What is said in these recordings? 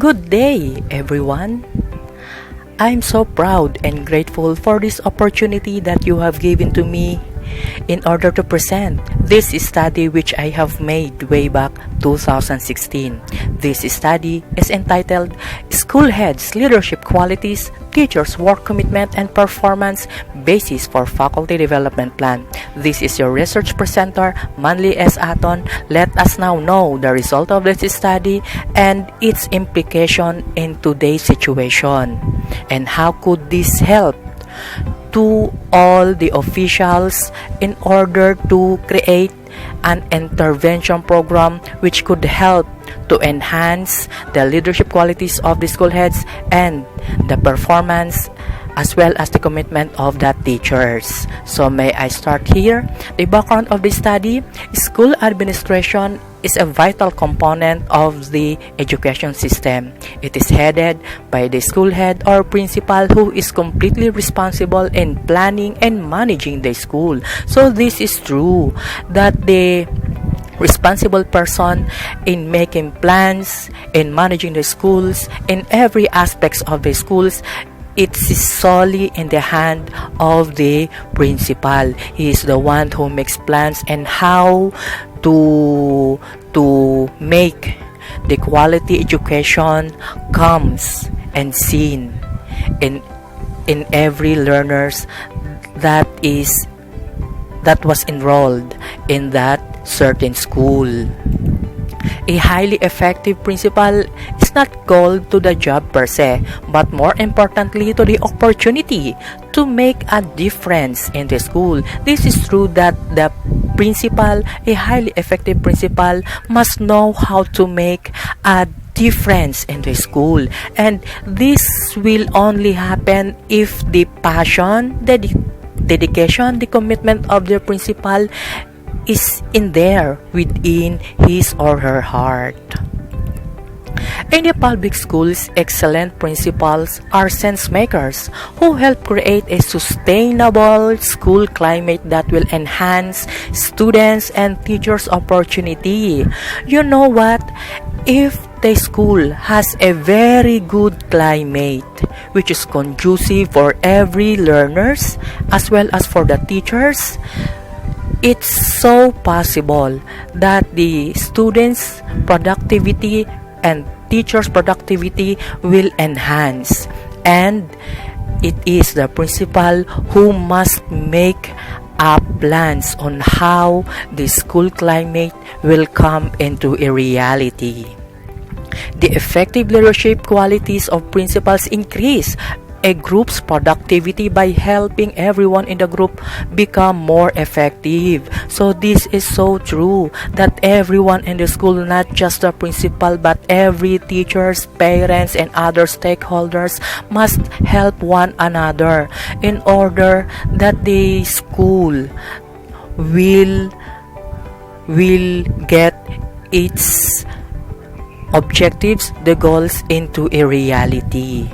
Good day, everyone. I'm so proud and grateful for this opportunity that you have given to me in order to present this study which I have made way back 2016. This study is entitled School Heads Leadership Qualities, Teachers' Work Commitment and Performance Basis for Faculty Development Plan. This is your research presenter, Manly S. Aton. Let us now know the result of this study and its implication in today's situation. And how could this help to all the officials in order to create an intervention program which could help to enhance the leadership qualities of the school heads and the performance as well as the commitment of the teachers. So may I start here? The background of the study: school administration is a vital component of the education system. It is headed by the school head or principal who is completely responsible in planning and managing the school. So this is true that the responsible person in making plans, in managing the schools, in every aspects of the schools, it is solely in the hand of the principal. He is the one who makes plans and how to make the quality education comes and seen in every learners that was enrolled in that certain school. A highly effective principal is not called to the job per se, but more importantly to the opportunity to make a difference in the school. This is true that the principal, a highly effective principal, must know how to make a difference in the school. And this will only happen if the passion, the dedication, the commitment of the principal is in there within his or her heart. In the public schools, excellent principals are sense makers who help create a sustainable school climate that will enhance students and teachers' opportunity. You know what? If the school has a very good climate which is conducive for every learners as well as for the teachers, it's so possible that the students' productivity and teachers' productivity will enhance. And it is the principal who must make up plans on how the school climate will come into a reality. The effective leadership qualities of principals increase a group's productivity by helping everyone in the group become more effective. So this is so true that everyone in the school, not just the principal, but every teachers, parents, and other stakeholders must help one another in order that the school will get its objectives, the goals into a reality.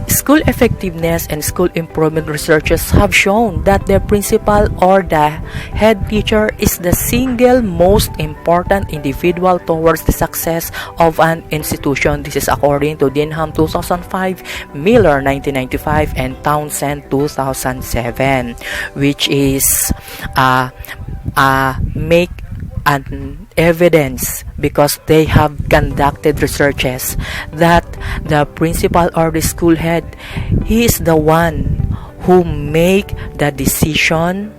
School effectiveness and school improvement researchers have shown that the principal or the head teacher is the single most important individual towards the success of an institution. This is according to Denham 2005, Miller 1995, and Townsend 2007, which is make an evidence because they have conducted researches that the principal or the school head, he is the one who make the decision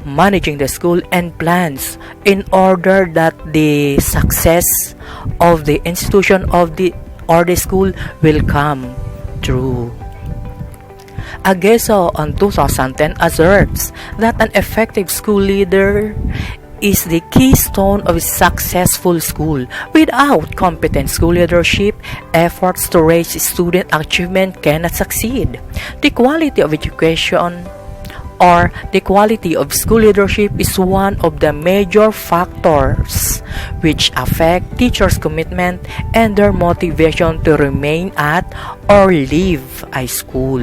managing the school and plans in order that the success of the institution of the school will come true. Ageso on 2010 asserts that an effective school leader is the keystone of a successful school. Without competent school leadership, efforts to raise student achievement cannot succeed. The quality of education or the quality of school leadership is one of the major factors which affect teachers' commitment and their motivation to remain at or leave a school.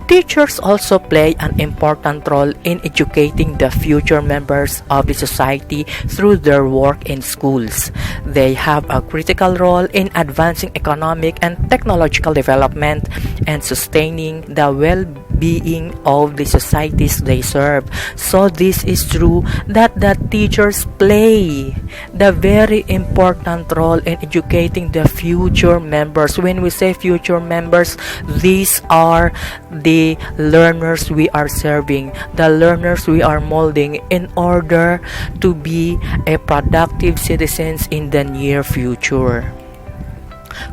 Teachers also play an important role in educating the future members of the society through their work in schools. They have a critical role in advancing economic and technological development and sustaining the well-being of the societies they serve. So this is true that the teachers play the very important role in educating the future members. When we say future members, these are the learners we are serving, the learners we are molding in order to be a productive citizens in the near future.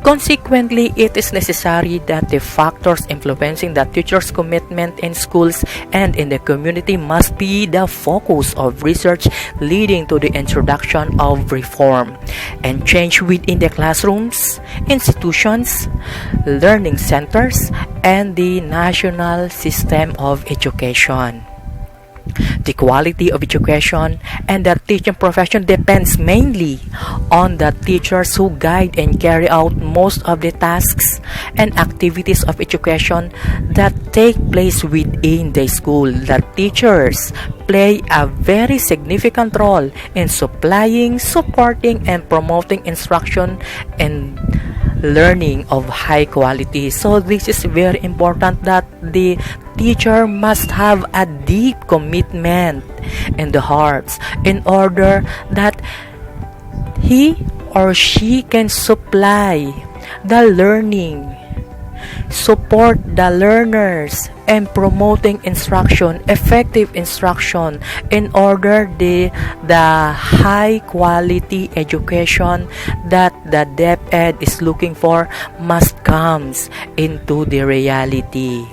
Consequently, it is necessary that the factors influencing the teacher's commitment in schools and in the community must be the focus of research leading to the introduction of reform and change within the classrooms, institutions, learning centers, and the national system of education. The quality of education and the teaching profession depends mainly on the teachers who guide and carry out most of the tasks and activities of education that take place within the school. The teachers play a very significant role in supplying, supporting, and promoting instruction and learning of high quality. So this is very important that the teacher must have a deep commitment in the hearts in order that he or she can supply the learning, support the learners, and promoting instruction, effective instruction in order the high quality education that the DepEd is looking for must comes into the reality.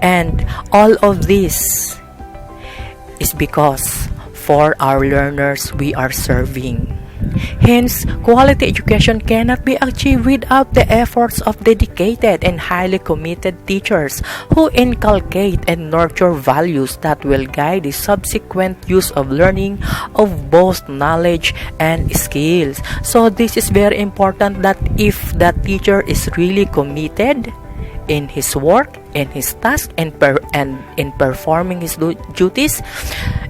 And all of this is because for our learners we are serving. Hence, quality education cannot be achieved without the efforts of dedicated and highly committed teachers who inculcate and nurture values that will guide the subsequent use of learning of both knowledge and skills. So this is very important that if the teacher is really committed in his work, in his task, and in performing his duties,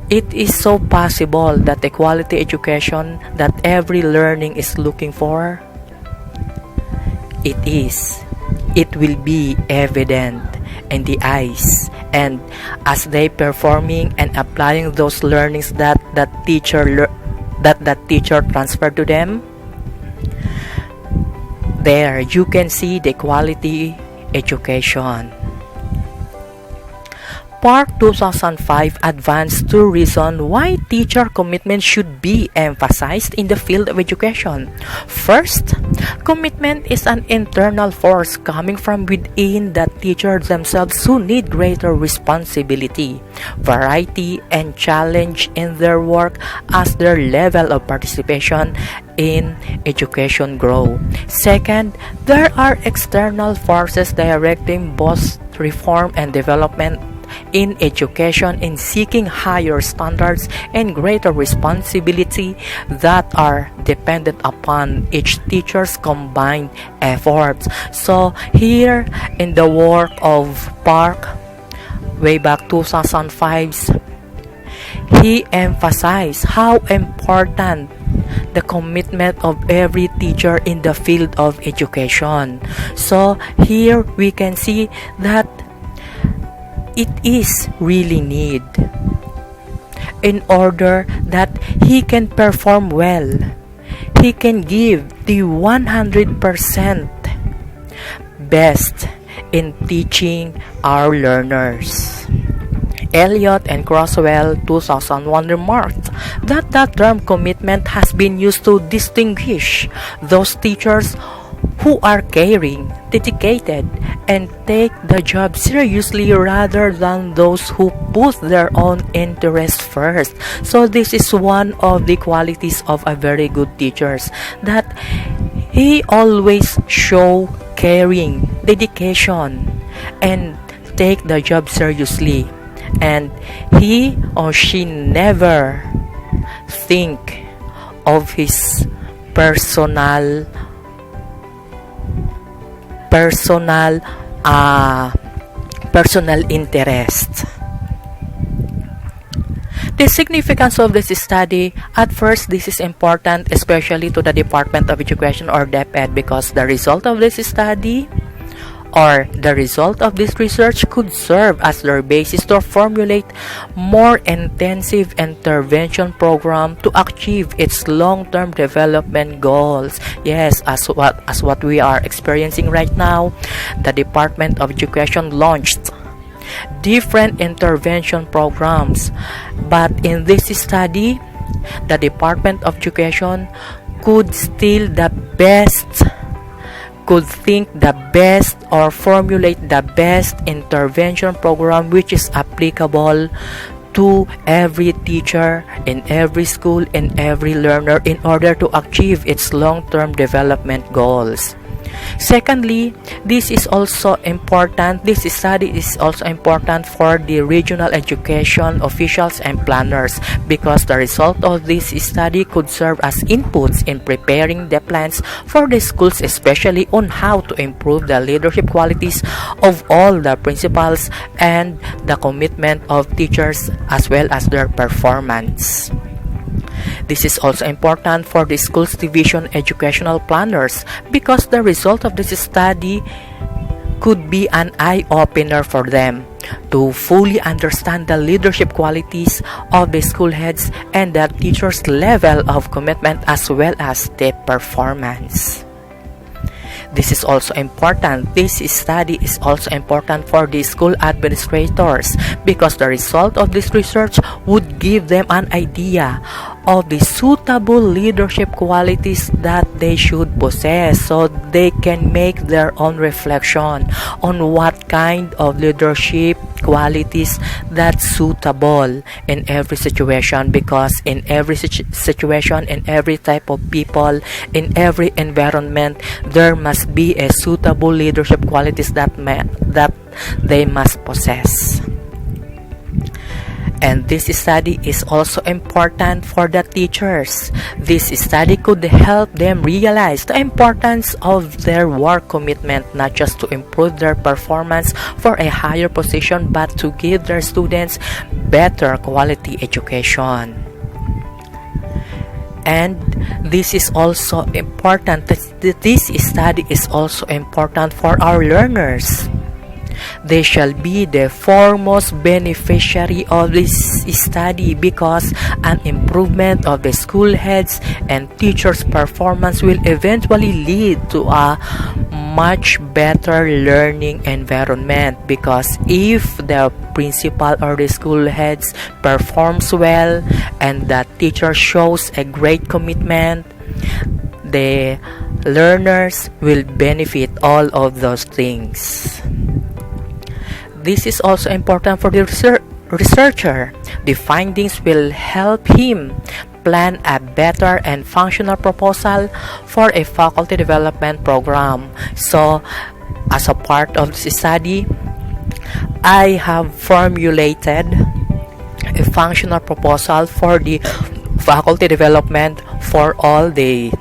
it is so possible that the quality education that every learning is looking for, it will be evident in the eyes, and as they performing and applying those learnings that the teacher transferred to them, there you can see the quality education. Part 2005 advanced two reasons why teacher commitment should be emphasized in the field of education. First, commitment is an internal force coming from within the teachers themselves who need greater responsibility, variety, and challenge in their work as their level of participation in education grow. Second, there are external forces directing both reform and development in education in seeking higher standards and greater responsibility that are dependent upon each teacher's combined efforts. So here in the work of Park way back 2005, he emphasized how important the commitment of every teacher in the field of education. So here we can see that it is really need in order that he can perform well. He can give the 100% best in teaching our learners. Elliott and Croswell 2001 remarked that the term commitment has been used to distinguish those teachers who are caring, dedicated, and take the job seriously rather than those who put their own interest first. So this is one of the qualities of a very good teacher, that he always show caring, dedication, and take the job seriously. And he or she never think of his personal personal interest. The significance of this study, at first, this is important especially to the Department of Education or DepEd because the result of this study or the result of this research could serve as their basis to formulate more intensive intervention program to achieve its long-term development goals. Yes, as what we are experiencing right now, the Department of Education launched different intervention programs, but in this study, the Department of Education could think the best or formulate the best intervention program which is applicable to every teacher in every school and every learner in order to achieve its long-term development goals. Secondly, this study is also important for the regional education officials and planners because the result of this study could serve as inputs in preparing the plans for the schools, especially on how to improve the leadership qualities of all the principals and the commitment of teachers as well as their performance. This is also important for the schools division educational planners because the result of this study could be an eye-opener for them to fully understand the leadership qualities of the school heads and the teachers' level of commitment as well as their performance. This is also important. This study is also important for the school administrators because the result of this research would give them an idea of the suitable leadership qualities that they should possess so they can make their own reflection on what kind of leadership qualities that's suitable in every situation because in every situation, in every type of people, in every environment, there must be a suitable leadership qualities that they must possess. And this study is also important for the teachers. This study could help them realize the importance of their work commitment, not just to improve their performance for a higher position, but to give their students better quality education. And this is also important. This study is also important for our learners. They shall be the foremost beneficiary of this study because an improvement of the school heads and teachers' performance will eventually lead to a much better learning environment because if the principal or the school heads performs well and the teacher shows a great commitment, the learners will benefit all of those things. This is also important for the researcher. The findings will help him plan a better and functional proposal for a faculty development program. So, as a part of this study, I have formulated a functional proposal for the faculty development for all the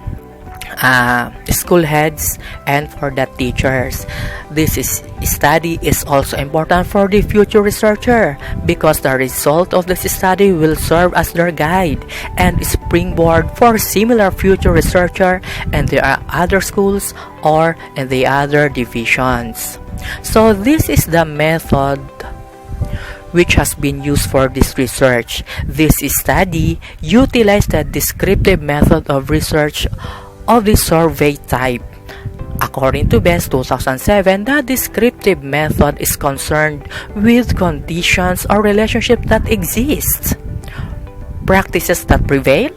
school heads and for the teachers. This study is also important for the future researcher because the result of this study will serve as their guide and springboard for similar future researcher and the other schools or in the other divisions. So this is the method which has been used for this research. This study utilized the descriptive method of research of the survey type. According to BEST 2007, the descriptive method is concerned with conditions or relationships that exist, practices that prevail,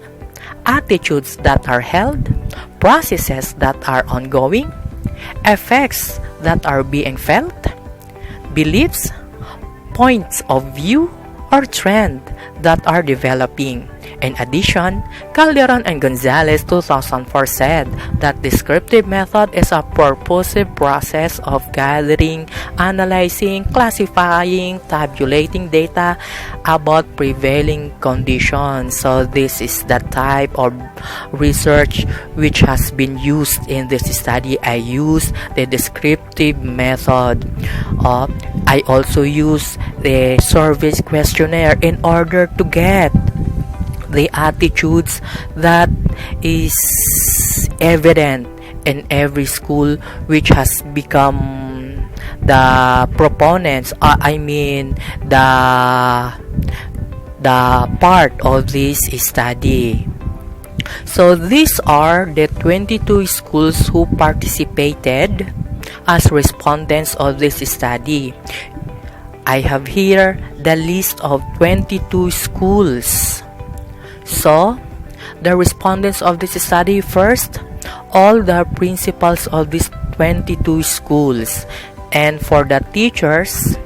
attitudes that are held, processes that are ongoing, effects that are being felt, beliefs, points of view, or trends that are developing. In addition, Calderon and Gonzalez 2004 said that descriptive method is a purposive process of gathering, analyzing, classifying, tabulating data about prevailing conditions. So this is the type of research which has been used in this study. I use the descriptive method. I also use the survey questionnaire in order to get the attitudes that is evident in every school which has become the proponents, the part of this study. So these are the 22 schools who participated as respondents of this study. I have here the list of 22 schools. So, the respondents of this study: first, all the principals of these 22 schools. And for the teachers,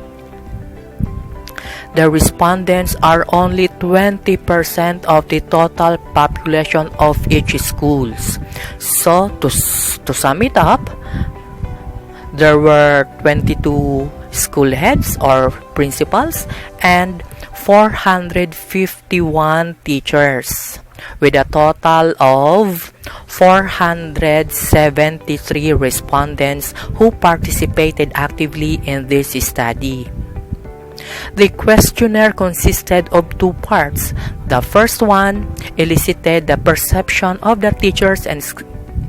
the respondents are only 20% of the total population of each schools. So, to sum it up, there were 22 school heads or principals and 451 teachers, with a total of 473 respondents who participated actively in this study. The questionnaire consisted of two parts. The first one elicited the perception of the teachers and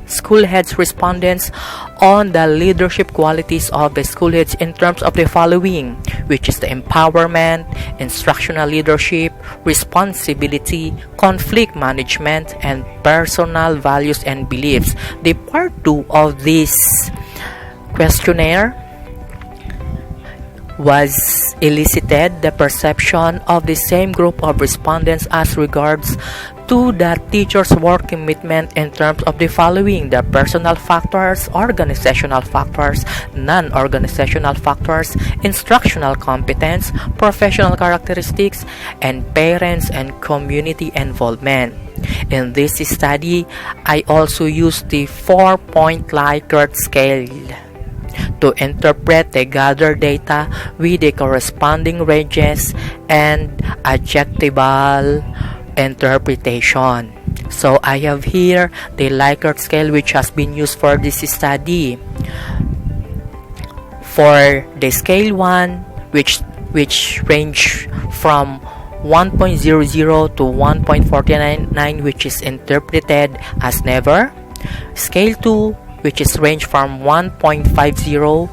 school heads respondents on the leadership qualities of the school heads in terms of the following, which is the empowerment, instructional leadership, responsibility, conflict management, and personal values and beliefs. The part 2 of this questionnaire was elicited the perception of the same group of respondents as regards to the teacher's work commitment in terms of the following: the personal factors, organizational factors, non-organizational factors, instructional competence, professional characteristics, and parents and community involvement. In this study, I also used the 4-point Likert scale to interpret the gathered data with the corresponding ranges and adjectival interpretation. So I have here the Likert scale which has been used for this study. For the scale 1, which range from 1.00 to 1.49, which is interpreted as never. Scale 2, which is range from 1.50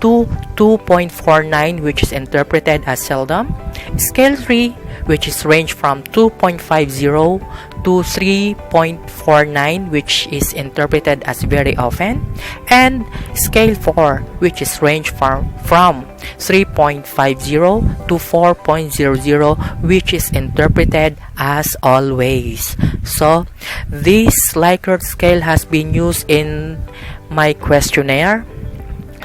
to 2.49, which is interpreted as seldom. Scale 3, which is range from 2.50 to 3.49, which is interpreted as very often. And scale 4, which is range from 3.50 to 4.00, which is interpreted as always. So this Likert scale has been used in my questionnaire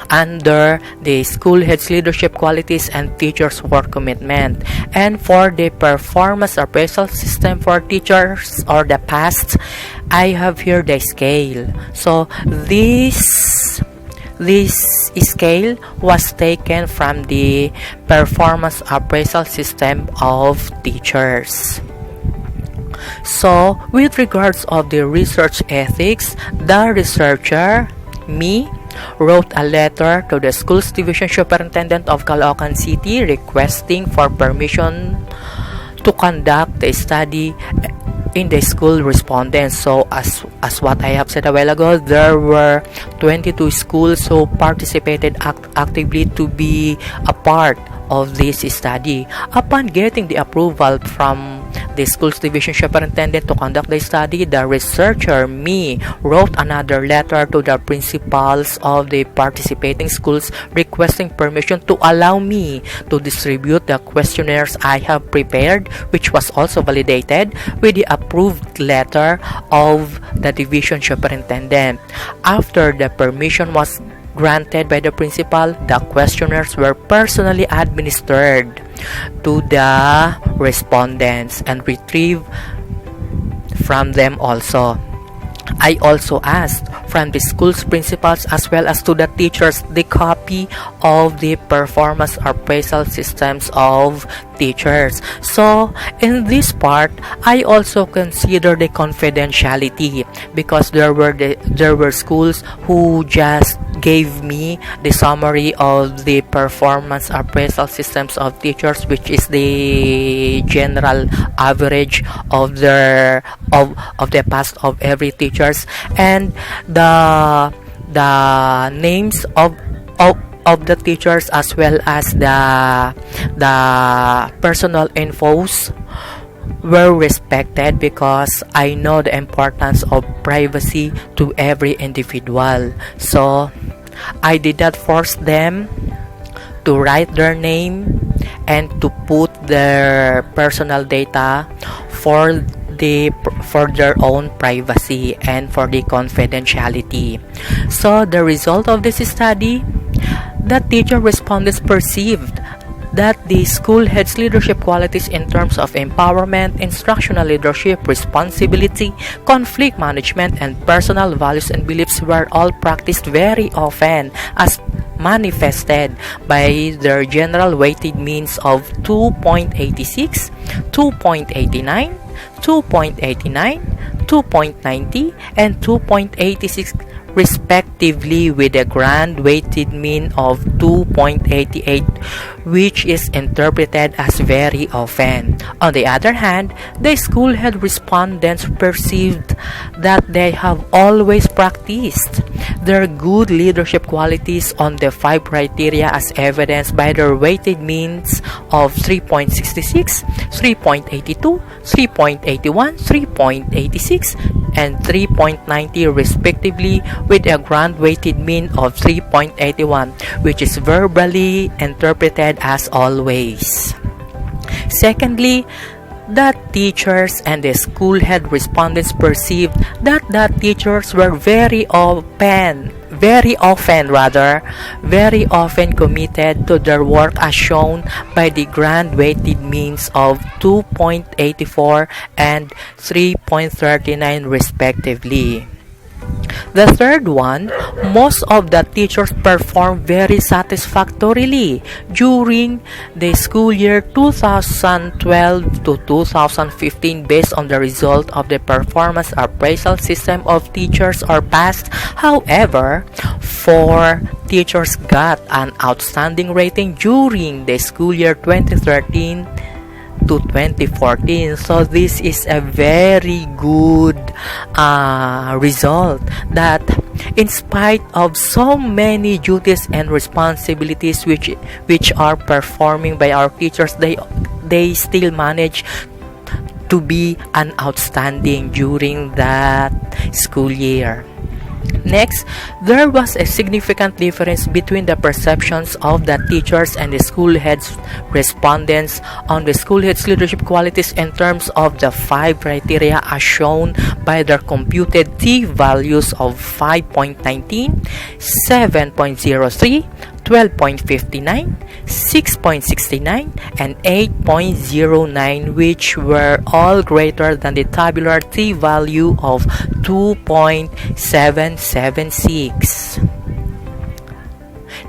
under the school head's leadership qualities and teachers' work commitment. And for the performance appraisal system for teachers or the past, I have here the scale. So this scale was taken from the performance appraisal system of teachers. So with regards of the research ethics, the researcher, me, wrote a letter to the school's division superintendent of Caloocan City requesting for permission to conduct the study in the school respondents. So as what I have said a while ago, there were 22 schools who participated actively to be a part of this study. Upon getting the approval from the school's division superintendent to conduct the study, the researcher, me, wrote another letter to the principals of the participating schools requesting permission to allow me to distribute the questionnaires I have prepared, which was also validated with the approved letter of the division superintendent. After the permission was granted by the principal, the questionnaires were personally administered to the respondents and retrieve from them also. I also asked from the school's principals as well as to the teachers the copy of the performance appraisal systems of teachers. So in this part, I also consider the confidentiality because there were schools who just gave me the summary of the performance appraisal systems of teachers, which is the general average of the past of every teachers, and the names of the teachers as well as the personal infos were respected because I know the importance of privacy to every individual. So I did not force them to write their name and to put their personal data for their own privacy and for the confidentiality. So the result of this study, the teacher respondents perceived that the school head's leadership qualities in terms of empowerment, instructional leadership, responsibility, conflict management, and personal values and beliefs were all practiced very often, as manifested by their general weighted means of 2.86, 2.89, 2.89, 2.90, and 2.86 respectively, with a grand weighted mean of 2.88, which is interpreted as very often. On the other hand, the school head respondents perceived that they have always practiced their good leadership qualities on the 5 criteria as evidenced by their weighted means of 3.66, 3.82, 3.81, 3.86, and 3.90 respectively, with a grand weighted mean of 3.81, which is verbally interpreted as always. Secondly, the teachers and the school head respondents perceived that the teachers were very often committed to their work, as shown by the grand weighted means of 2.84 and 3.39 respectively. The third one, most of the teachers performed very satisfactorily during the school year 2012 to 2015 based on the result of the performance appraisal system of teachers or past. However, 4 teachers got an outstanding rating during the school year 2013 to 2014. So this is a very good result, that in spite of so many duties and responsibilities which are performing by our teachers, they still manage to be an outstanding during that school year. Next, there was a significant difference between the perceptions of the teachers and the school heads respondents on the school heads leadership qualities in terms of the 5 criteria as shown by their computed T values of 5.19, 7.03, 12.59, 6.69, and 8.09, which were all greater than the tabular T value of 2.776.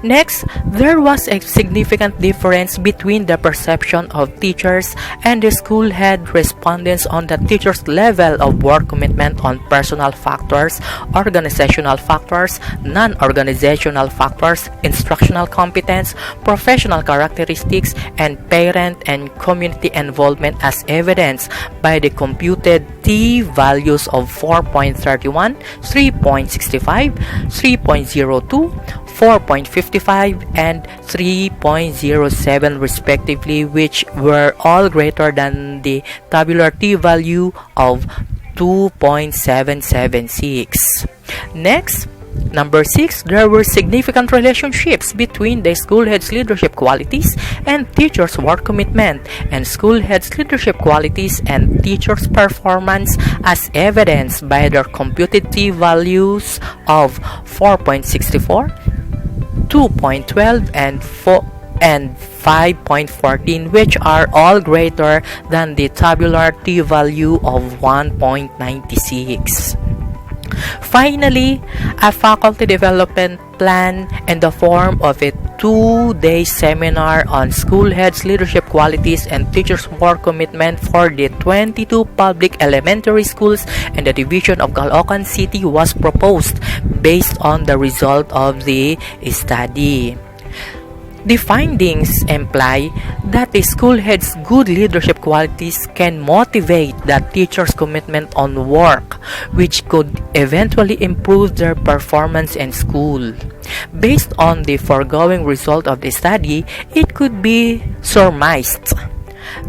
Next, there was a significant difference between the perception of teachers and the school head respondents on the teacher's level of work commitment on personal factors, organizational factors, non-organizational factors, instructional competence, professional characteristics, and parent and community involvement, as evidenced by the computed T values of 4.31, 3.65, 3.02, 4.55, and 3.07 respectively, which were all greater than the tabular T value of 2.776. Next, number 6, there were significant relationships between the school head's leadership qualities and teachers' work commitment, and school head's leadership qualities and teachers' performance, as evidenced by their computed T values of 4.64, 2.12, and and 5.14, which are all greater than the tabular t-value of 1.96. Finally, a faculty development plan in the form of a 2-day seminar on school heads' leadership qualities and teachers' work commitment for the 22 public elementary schools in the division of Caloocan City was proposed based on the result of the study. The findings imply that the school head's good leadership qualities can motivate the teacher's commitment on work, which could eventually improve their performance in school. Based on the foregoing result of the study, it could be surmised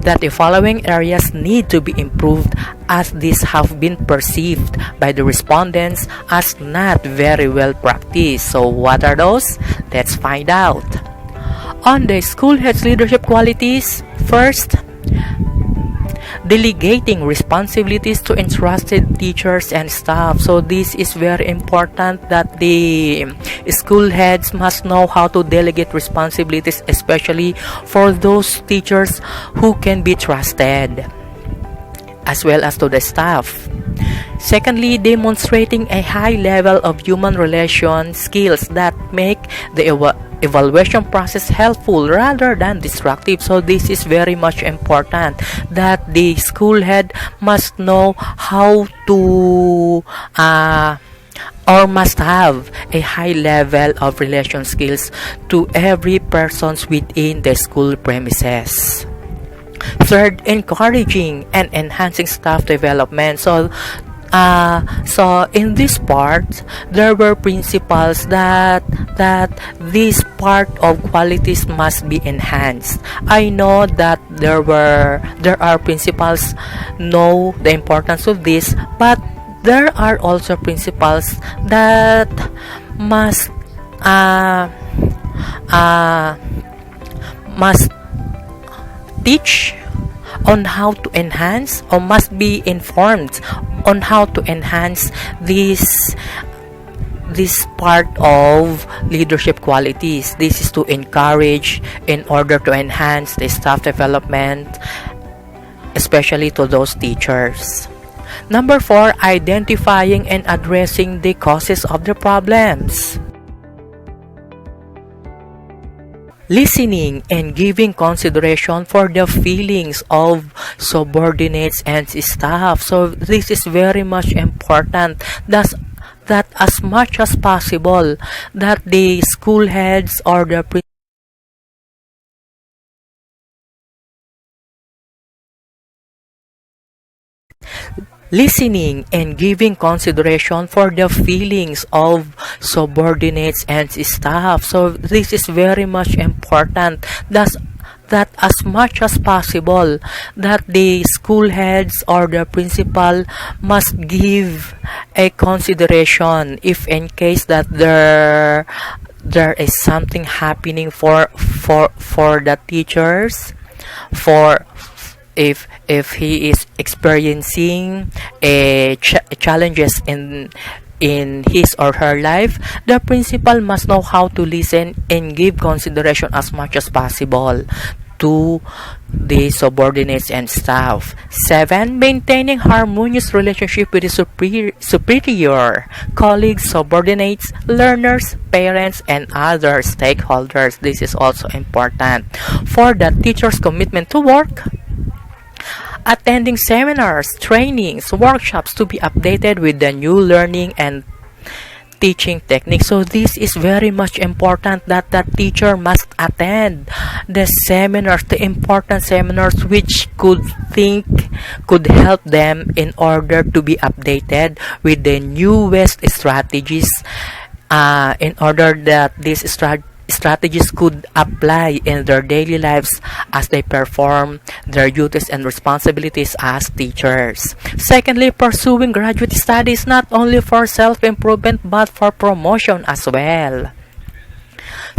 that the following areas need to be improved, as these have been perceived by the respondents as not very well practiced. So what are those? Let's find out. On the school head's leadership qualities, first, delegating responsibilities to entrusted teachers and staff. So this is very important, that the school heads must know how to delegate responsibilities, especially for those teachers who can be trusted, as well as to the staff. Secondly, demonstrating a high level of human relation skills that make the evaluation process helpful rather than destructive. So this is very much important, that the school head must know how to or must have a high level of relation skills to every person within the school premises. Third, encouraging and enhancing staff development. So in this part, there were principles that this part of qualities must be enhanced. I know that there are principles know the importance of this, but there are also principles that must teach on how to enhance, or must be informed on how to enhance this part of leadership qualities. This is to encourage in order to enhance the staff development, especially to those teachers. Number 4, identifying and addressing the causes of the problems. Listening and giving consideration for the feelings of subordinates and staff. So this is very much important, that as much as possible that the school heads or the listening and giving consideration for the feelings of subordinates and staff. So this is very much important, that as much as possible that the school heads or the principal must give a consideration if in case that there is something happening for the teachers, for if he is experiencing challenges in his or her life, the principal must know how to listen and give consideration as much as possible to the subordinates and staff. 7, maintaining harmonious relationship with the superior, colleagues, subordinates, learners, parents, and other stakeholders. This is also important. For the teacher's commitment to work, attending seminars, trainings, workshops to be updated with the new learning and teaching techniques. So this is very much important, that the teacher must attend the seminars, the important seminars which could help them in order to be updated with the newest strategies, in order that these strategies could apply in their daily lives as they perform their duties and responsibilities as teachers. Secondly, pursuing graduate studies not only for self-improvement but for promotion as well.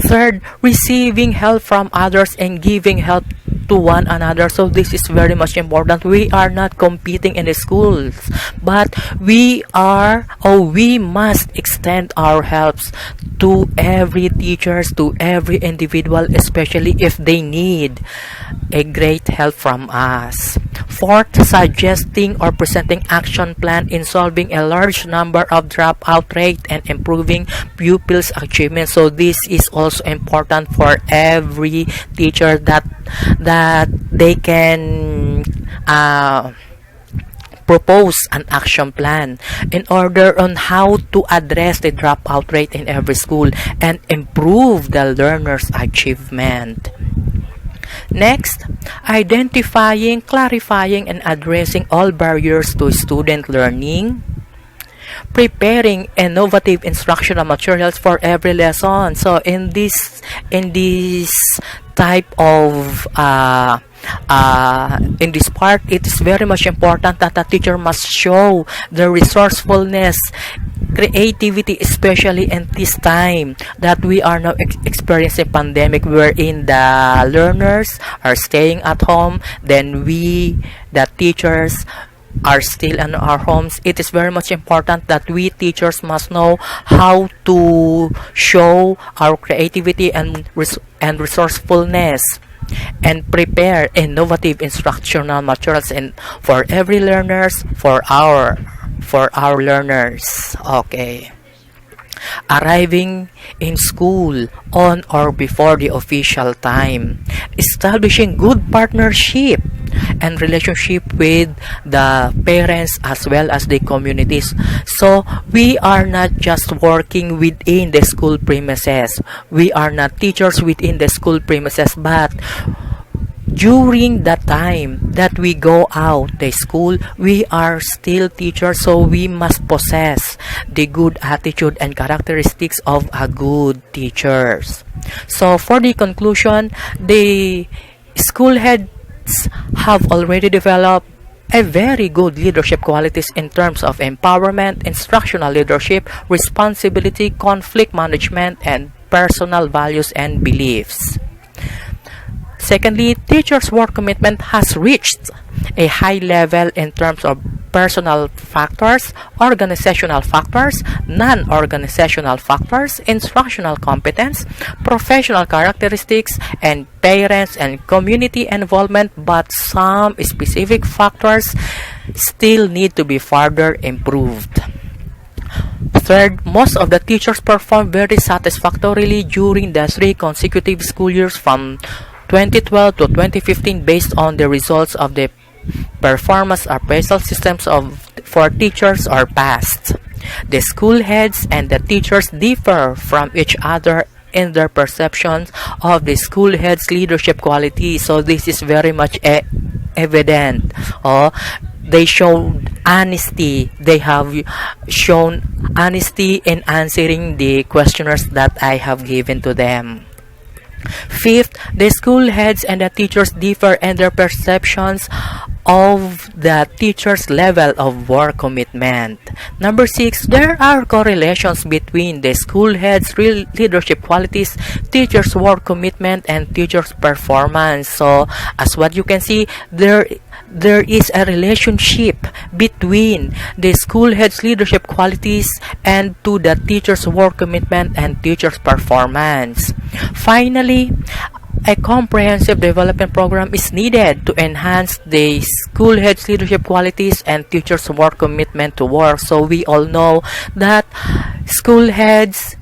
Third, receiving help from others and giving help to one another. So this is very much important. We are not competing in the schools, but we must extend our helps to every teachers, to every individual, especially if they need a great help from us. Fourth, suggesting or presenting action plan in solving a large number of dropout rate and improving pupils' achievement. So this is also important for every teacher that they can propose an action plan in order on how to address the dropout rate in every school and improve the learners' achievement. Next, identifying, clarifying, and addressing all barriers to student learning. Preparing innovative instructional materials for every lesson. So in this type of in this part, it is very much important that the teacher must show the resourcefulness, creativity, especially in this time that we are now experiencing pandemic, wherein the learners are staying at home, then we, the teachers, are still in our homes. It is very much important that we teachers must know how to show our creativity and resourcefulness and prepare innovative instructional materials for every learners, for our learners. Okay. Arriving in school on or before the official time. Establishing good partnership and relationship with the parents as well as the communities. So we are not just working within the school premises. We are not teachers within the school premises, but during the time that we go out the school, we are still teachers, so we must possess the good attitude and characteristics of a good teachers. So for the conclusion, the school heads have already developed a very good leadership qualities in terms of empowerment, instructional leadership, responsibility, conflict management, and personal values and beliefs. Secondly, teachers' work commitment has reached a high level in terms of personal factors, organizational factors, non-organizational factors, instructional competence, professional characteristics, and parents and community involvement, but some specific factors still need to be further improved. Third, most of the teachers performed very satisfactorily during the 3 consecutive school years from 2012 to 2015 based on the results of the performance appraisal systems for teachers are passed. The school heads and the teachers differ from each other in their perceptions of the school head's leadership qualities. So this is very much evident. They showed honesty. They have shown honesty in answering the questionnaires that I have given to them. Fifth, the school heads and the teachers differ in their perceptions of the teacher's level of work commitment. Number 6, there are correlations between the school head's leadership qualities, teacher's work commitment, and teacher's performance. So, as what you can see, there is a relationship between the school head's leadership qualities and to the teacher's work commitment and teacher's performance. Finally, a comprehensive development program is needed to enhance the school head's leadership qualities and teachers' work commitment to work. So we all know that school heads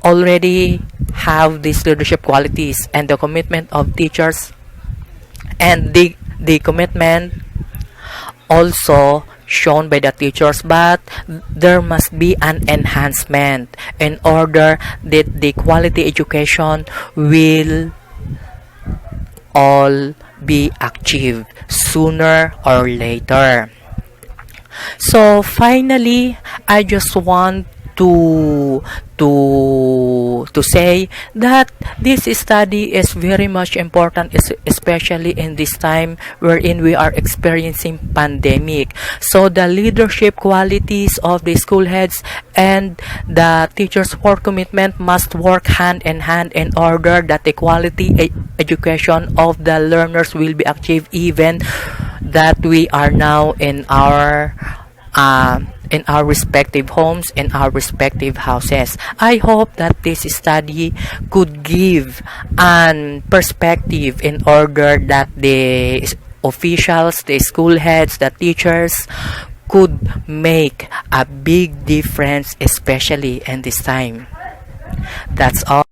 already have these leadership qualities, and the commitment of teachers and the commitment also shown by the teachers, but there must be an enhancement in order that the quality education will all be achieved sooner or later. So finally, I just want to say that this study is very much important, especially in this time wherein we are experiencing pandemic. So the leadership qualities of the school heads and the teachers for commitment must work hand in hand in order that the quality education of the learners will be achieved, even that we are now in our respective homes, in our respective houses. I hope that this study could give an perspective in order that the officials, the school heads, the teachers could make a big difference, especially in this time. That's all.